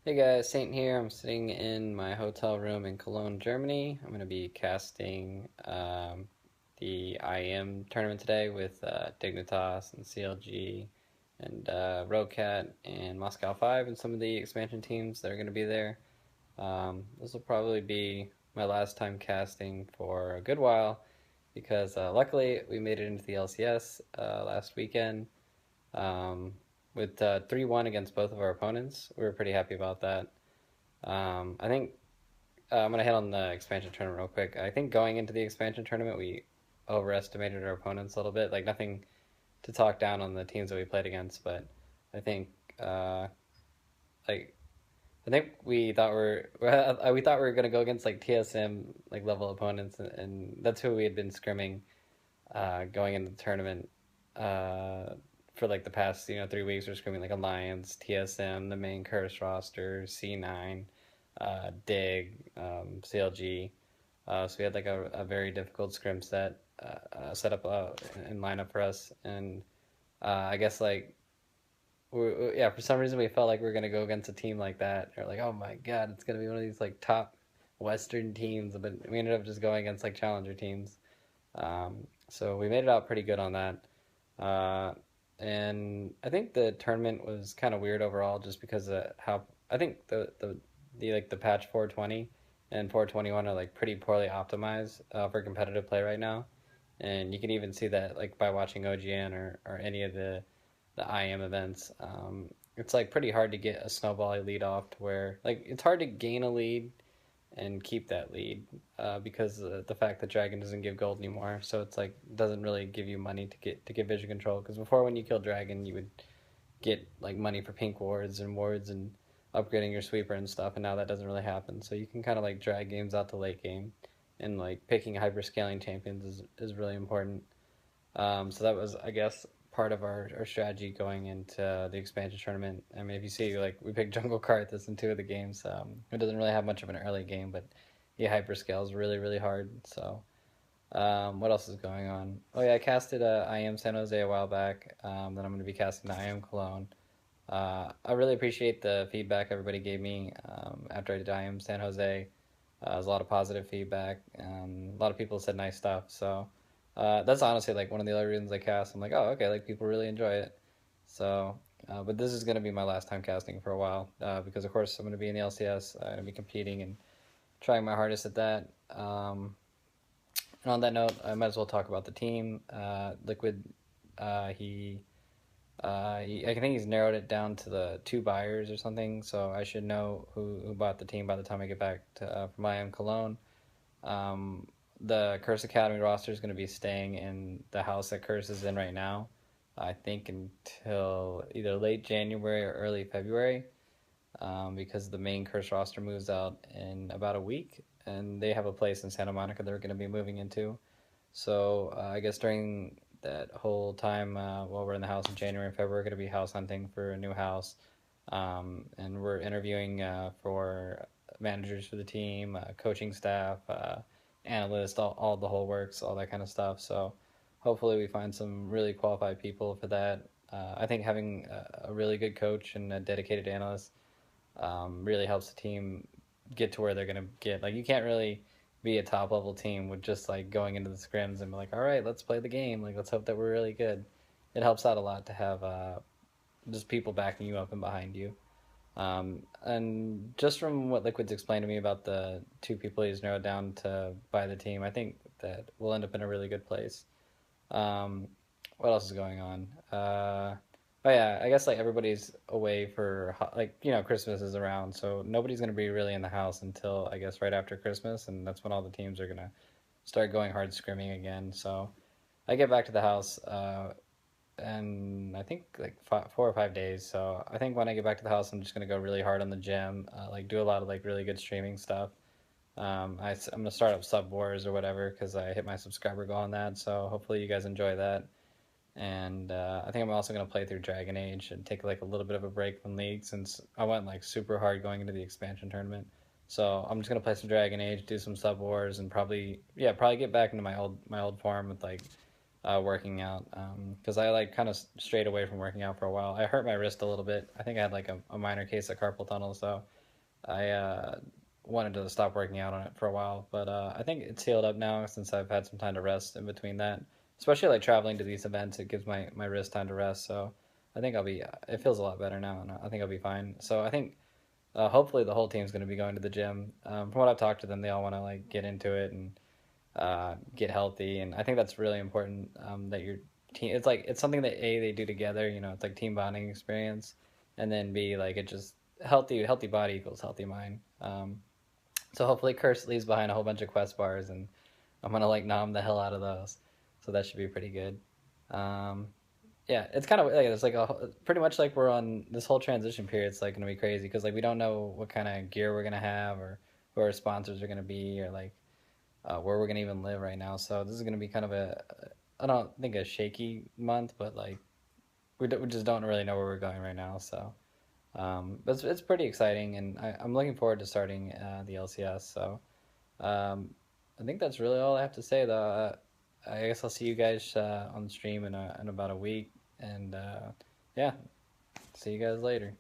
Hey guys, Saint here. I'm sitting in my hotel room in Cologne, Germany. I'm going to be casting the IM tournament today with Dignitas and CLG and Rocat and Moscow 5 and some of the expansion teams that are going to be there. This will probably be my last time casting for a good while because luckily we made it into the LCS last weekend um, with 3-1 against both of our opponents. We were pretty happy about that. I think I'm gonna hit on the expansion tournament real quick. I think going into the expansion tournament, we overestimated our opponents a little bit. Like nothing to talk down on the teams that we played against, but I think uh, like I think we thought we thought we were gonna go against like TSM like level opponents, and that's who we had been scrimming going into the tournament. Uh, for like the past 3 weeks, we're scrimming like Alliance, TSM, the main curse roster, C9, Dig, CLG. So we had like a very difficult scrim set up in lineup for us, and I guess like yeah, for some reason we felt like we were gonna go against a team like that. Or like, oh my god, it's gonna be one of these like top Western teams, but we ended up just going against like challenger teams. So we made it out pretty good on that. Uh, and I think the tournament was kind of weird overall, just because of how I think the patch 420 and 421 are like pretty poorly optimized for competitive play right now, and you can even see that like by watching OGN or any of the IM events. It's like pretty hard to get a snowball lead off to where like it's hard to gain a lead and keep that lead because the fact that Dragon doesn't give gold anymore, so it's like doesn't really give you money to get vision control. Because before, when you kill Dragon, you would get like money for pink wards and upgrading your sweeper and stuff, and now that doesn't really happen. So you can kind of like drag games out to late game, and like picking hyper scaling champions is really important. So that was, I guess, part of our strategy going into the expansion tournament. I mean, if you see, like, we picked Jungle Karthus in two of the games. It doesn't really have much of an early game, but he hyperscales really, really hard. So, what else is going on? Oh, yeah, I casted IM San Jose a while back. Then I'm going to be casting the IM Cologne. I really appreciate the feedback everybody gave me after I did IM San Jose. There's a lot of positive feedback. A lot of people said nice stuff. So that's honestly like one of the other reasons I cast. I'm like, oh, okay, like people really enjoy it. So, but this is gonna be my last time casting for a while because of course I'm gonna be in the LCS. I'm gonna be competing and trying my hardest at that. And on that note, I might as well talk about the team. Liquid, he I think he's narrowed it down to the two buyers or something, so I should know who bought the team by the time I get back to from IM Cologne. Um, the Curse Academy roster is going to be staying in the house that Curse is in right now, I think until either late January or early February, because the main Curse roster moves out in about a week, and they have a place in Santa Monica they're going to be moving into. So I guess during that whole time while we're in the house in January and February, we're going to be house hunting for a new house. And we're interviewing for managers for the team, coaching staff, analysts, all the whole works, all that kind of stuff. So hopefully we find some really qualified people for that. I think having a really good coach and a dedicated analyst really helps the team get to where they're going to get. Like you can't really be a top level team with just like going into the scrims and be like, all right, let's play the game. Like let's hope that we're really good. It helps out a lot to have just people backing you up and behind you. And just from what Liquid's explained to me about the two people he's narrowed down to buy the team, I think that we'll end up in a really good place. Um, what else is going on? Oh yeah, I guess like everybody's away for like Christmas is around, so nobody's gonna be really in the house until I guess right after Christmas, and that's when all the teams are gonna start going hard scrimming again. So I get back to the house, and I think like 4 or 5 days. So I think when I get back to the house, I'm just gonna go really hard on the gym, like do a lot of like really good streaming stuff. I'm gonna start up Sub Wars or whatever because I hit my subscriber goal on that. So hopefully you guys enjoy that. And I think I'm also gonna play through Dragon Age and take like a little bit of a break from League since I went like super hard going into the expansion tournament. So I'm just gonna play some Dragon Age, do some Sub Wars, and probably get back into my old form with like working out because I like kind of strayed away from working out for a while. I hurt my wrist a little bit. I think I had like a minor case of carpal tunnel, so I wanted to stop working out on it for a while. But I think it's healed up now since I've had some time to rest in between that. Especially like traveling to these events, it gives my wrist time to rest. So I think I'll be. It feels a lot better now, and I think I'll be fine. So I think hopefully the whole team's going to be going to the gym. From what I've talked to them, they all want to like get into it and get healthy, and I think that's really important. That your team, it's like it's something that A they do together. You know, it's like team bonding experience, and then B like it just healthy body equals healthy mind. So hopefully Curse leaves behind a whole bunch of quest bars, and I'm gonna like nom the hell out of those. So that should be pretty good. Um, yeah, it's kind of like it's like pretty much like we're on this whole transition period. It's like gonna be crazy because like we don't know what kind of gear we're gonna have or who our sponsors are gonna be or like where we're gonna even live right now. So this is gonna be kind of I don't think a shaky month, but like we just don't really know where we're going right now. So but it's pretty exciting, and I'm looking forward to starting the LCS. So um, I think that's really all I have to say. Though I guess I'll see you guys on the stream in about a week, and yeah, see you guys later.